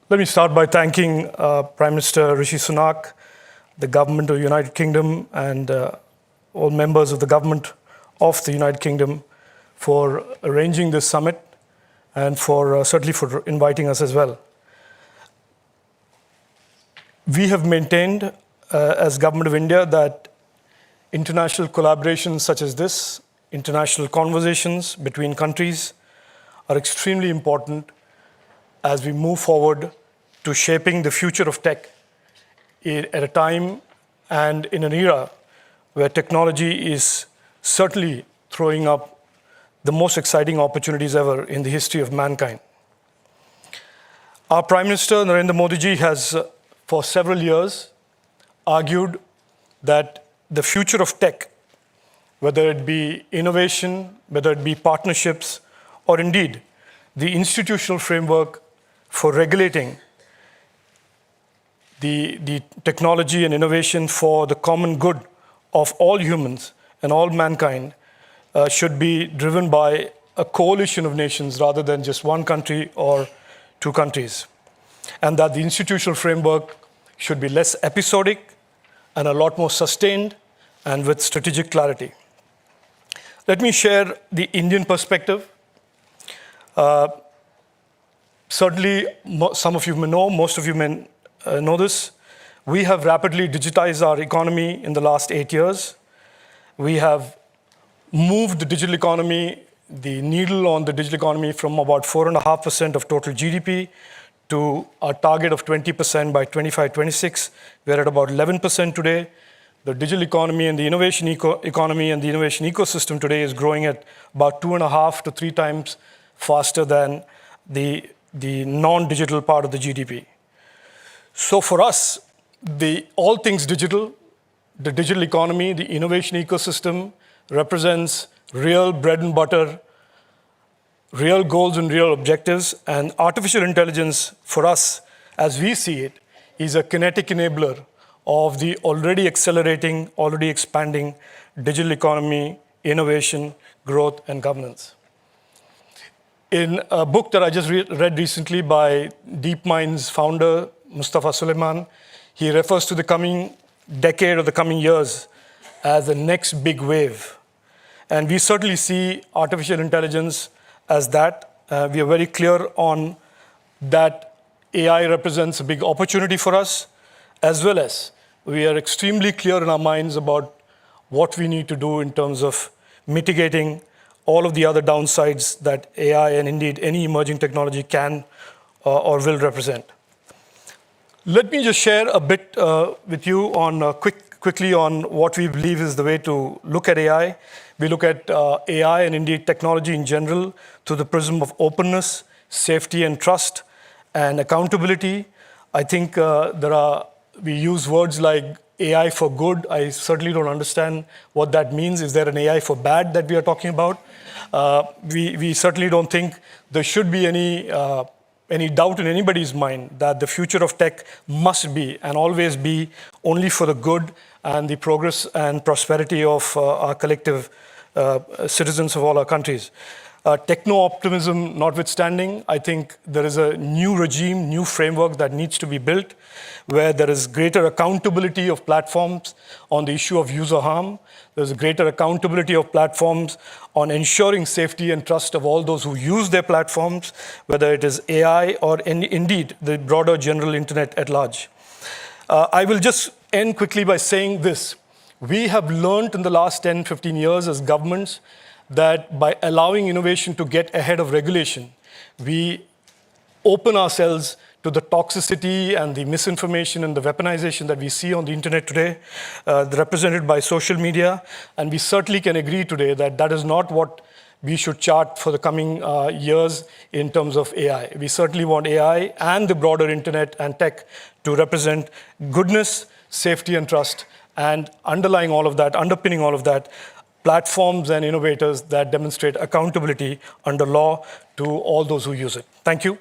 Let me start by thanking Prime Minister Rishi Sunak, the government of the United Kingdom, and all members of the government of the United Kingdom for arranging this summit and certainly for inviting us as well. We have maintained as Government of India that international collaborations such as this, international conversations between countries are extremely important as we move forward to shaping the future of tech at a time and in an era where technology is certainly throwing up the most exciting opportunities ever in the history of mankind. Our Prime Minister, Narendra Modi ji, has for several years argued that the future of tech, whether it be innovation, whether it be partnerships, or indeed the institutional framework for regulating the technology and innovation for the common good of all humans and all mankind should be driven by a coalition of nations rather than just one country or two countries. And that the institutional framework should be less episodic and a lot more sustained and with strategic clarity. Let me share the Indian perspective. Certainly, some of you may know, most of you may know this. We have rapidly digitized our economy in the last 8 years. We have moved the digital economy, the needle on the digital economy from about 4.5% of total GDP to our target of 20% by 25-26. We're at about 11% today. The digital economy and the innovation economy and the innovation ecosystem today is growing at about 2.5 to 3 times faster than the non-digital part of the GDP. So for us, all things digital, the digital economy, the innovation ecosystem represents real bread and butter, real goals and real objectives, and artificial intelligence for us, as we see it, is a kinetic enabler of the already accelerating, already expanding digital economy, innovation, growth, and governance. In a book that I just read recently by DeepMind's founder, Mustafa Suleyman, he refers to the coming decade or the coming years as the next big wave. And we certainly see artificial intelligence as that. We are very clear on that AI represents a big opportunity for us, as well as we are extremely clear in our minds about what we need to do in terms of mitigating all of the other downsides that AI and indeed any emerging technology can or will represent. Let me just share a bit with you on quickly on what we believe is the way to look at AI. We look at AI and indeed technology in general through the prism of openness, safety and trust, and accountability. I think we use words like AI for good. I certainly don't understand what that means. Is there an AI for bad that we are talking about? We certainly don't think there should be any doubt in anybody's mind that the future of tech must be and always be only for the good and the progress and prosperity of our collective citizens of all our countries. Techno-optimism notwithstanding, I think there is a new regime, new framework that needs to be built where there is greater accountability of platforms on the issue of user harm. There's a greater accountability of platforms on ensuring safety and trust of all those who use their platforms, whether it is AI or indeed the broader general internet at large. I will just end quickly by saying this. We have learned in the last 10, 15 years as governments that by allowing innovation to get ahead of regulation, we open ourselves to the toxicity and the misinformation and the weaponization that we see on the internet today, represented by social media. And we certainly can agree today that that is not what we should chart for the coming years in terms of AI. We certainly want AI and the broader internet and tech to represent goodness, safety, and trust. And underlying all of that, underpinning all of that, platforms and innovators that demonstrate accountability under law to all those who use it. Thank you.